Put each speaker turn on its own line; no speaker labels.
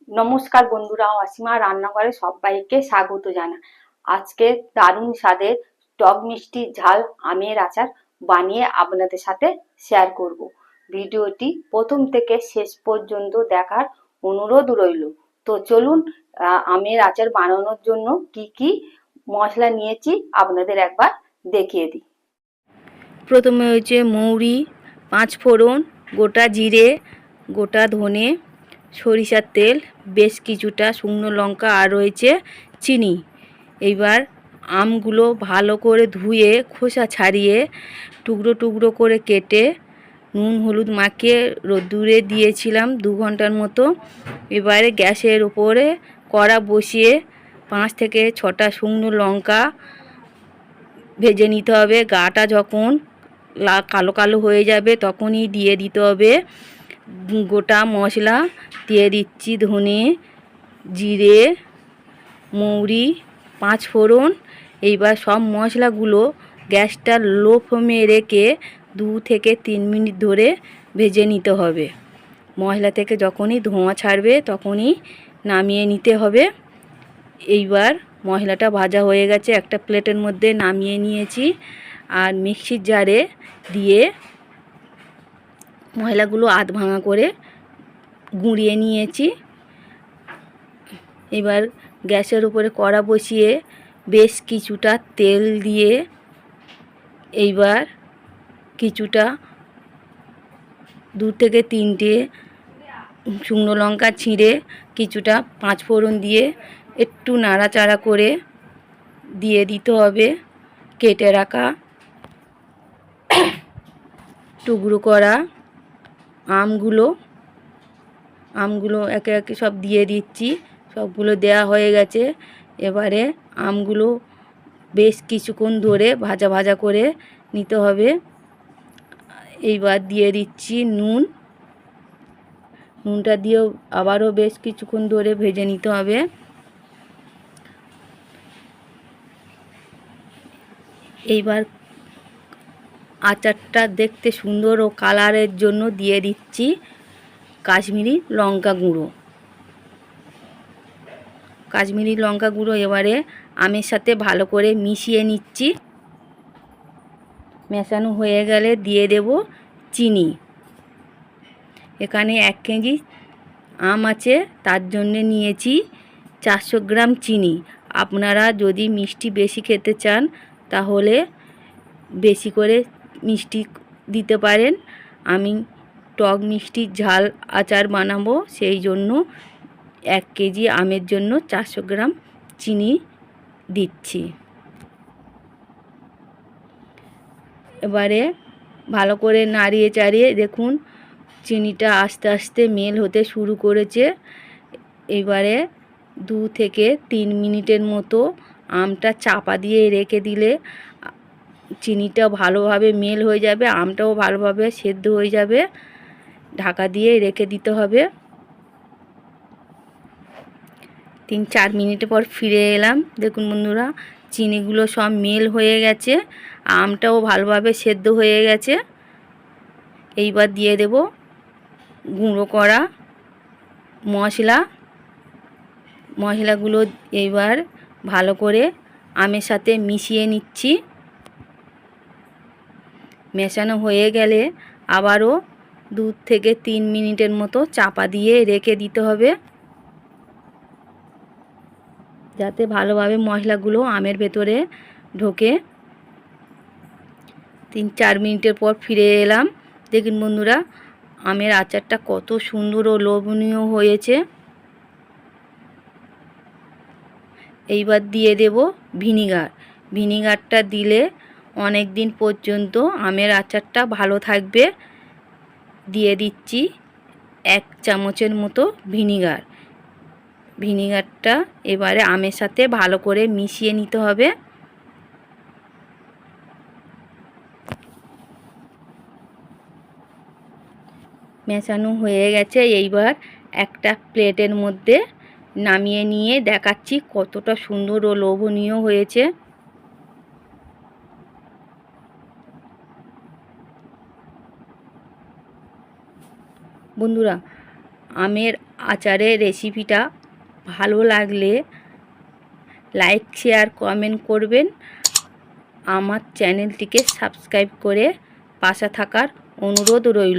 নমস্কার বন্ধুরা, অসীমা রান্নাঘরে সবাইকে স্বাগত জানাই। আজকে দারুণ স্বাদের টক মিষ্টি ঝাল আমের আচার বানিয়ে আপনাদের সাথে শেয়ার করব। ভিডিওটি প্রথম থেকে শেষ পর্যন্ত দেখার অনুরোধ রইল। তো চলুন, আমের আচার বানানোর জন্য কি কি মশলা নিয়েছি আপনাদের একবার দেখিয়ে দিই।
প্রথমে হচ্ছে মৌরি, পাঁচফোড়ন, গোটা জিরে, গোটা ধনে, সরিষার তেল, বেশ কিছুটা শুকনো লঙ্কা, আর রয়েছে চিনি। এইবার আমগুলো ভালো করে ধুয়ে খোসা ছাড়িয়ে টুকরো টুকরো করে কেটে নুন হলুদ মাখিয়ে রোদ্দুরে দিয়েছিলাম 2 ঘন্টার মতো। এবারে গ্যাসের উপরে কড়া বসিয়ে 5 থেকে 6টা শুকনো লঙ্কা ভেজে নিতে হবে। গাটা যখন কালো কালো হয়ে যাবে তখনই দিয়ে দিতে হবে গোটা মশলা। দিয়ে দিচ্ছি ধনে, জিরে, মৌরি, পাঁচফোড়ন। এইবার সব মশলাগুলো গ্যাসটা লো ফ্লেমে রেখে 2 থেকে 3 মিনিট ধরে ভেজে নিতে হবে। মশলা থেকে যখনই ধোঁয়া ছাড়বে তখনই নামিয়ে নিতে হবে। এইবার মশলাটা ভাজা হয়ে গেছে, একটা প্লেটের মধ্যে নামিয়ে নিয়েছি। আর মিক্সির জারে দিয়ে মশলাগুলো আধ ভাঙা করে গুঁড়িয়ে নিয়েছি। এবার গ্যাসের উপরে কড়া বসিয়ে বেশ কিছুটা তেল দিয়ে এইবার কিছুটা 2 থেকে 3টে শুকনো লঙ্কা ছিঁড়ে কিছুটা পাঁচফোড়ন দিয়ে একটু নাড়াচাড়া করে দিয়ে দিতে হবে কেটে রাখা টুকরো করা আমগুলো একে একে সব দিয়ে দিচ্ছি। সবগুলো দেয়া হয়ে গেছে। এবারে আমগুলো বেশ কিছুক্ষণ ধরে ভাজা ভাজা করে নিতে হবে। এইবার দিয়ে দিচ্ছি নুনটা দিয়েও আবারও বেশ কিছুক্ষণ ধরে ভেজে নিতে হবে। এইবার আচারটা দেখতে সুন্দর ও কালারের জন্য দিয়ে দিচ্ছি কাশ্মীরি লঙ্কা গুঁড়ো। এবারে আমের সাথে ভালো করে মিশিয়ে নিচ্ছি। মেশানো হয়ে গেলে দিয়ে দেব চিনি। এখানে 1 কেজি আম আছে, তার জন্যে নিয়েছি 400 গ্রাম চিনি। আপনারা যদি মিষ্টি বেশি খেতে চান তাহলে বেশি করে মিষ্টি দিতে পারেন। আমি টক মিষ্টি ঝাল আচার বানাবো, সেই জন্য 1 কেজি আমের জন্য 400 গ্রাম চিনি দিচ্ছি। এবারে ভালো করে নাড়িয়ে চাড়িয়ে দেখুন চিনিটা আস্তে আস্তে মেল হতে শুরু করেছে। এবারে 2 থেকে 3 মিনিটের মতো আমটা চাপা দিয়ে রেখে দিলে চিনিটা ভালোভাবে মেল হয়ে যাবে, আমটাও ভালোভাবে সেদ্ধ হয়ে যাবে। ঢাকা দিয়ে রেখে দিতে হবে। 3-4 মিনিট পর ফিরে এলাম। দেখুন বন্ধুরা, চিনিগুলো সব মেল হয়ে গেছে, আমটাও ভালোভাবে সেদ্ধ হয়ে গেছে। এইবার দিয়ে দেব গুঁড়ো করা মশলাগুলো। এইবার ভালো করে আমের সাথে মিশিয়ে নিচ্ছি। মেশানো হয়ে গেলে আবারও 2 থেকে 3 মিনিটের মতো চাপা দিয়ে রেখে দিতে হবে, যাতে ভালোভাবে মশলাগুলো আমের ভেতরে ঢোকে। 3-4 মিনিটের পর ফিরে এলাম। দেখুন বন্ধুরা, আমের আচারটা কত সুন্দর ও লোভনীয় হয়েছে। এইবার দিয়ে দেব ভিনিগারটা দিলে অনেক দিন পর্যন্ত আমের আচারটা ভালো থাকবে। দিয়ে দিচ্ছি 1 চামচের মতো ভিনিগারটা এবারে আমের সাথে ভালো করে মিশিয়ে নিতে হবে। মেশানো হয়ে গেছে। এইবার একটা প্লেটের মধ্যে নামিয়ে নিয়ে দেখাচ্ছি কতটা সুন্দর ও লোভনীয় হয়েছে। বন্ধুরা, আমের আচারের রেসিপিটা ভালো লাগলে লাইক শেয়ার কমেন্ট করবেন। আমার চ্যানেলটিকে সাবস্ক্রাইব করে পাশে থাকার অনুরোধ রইল।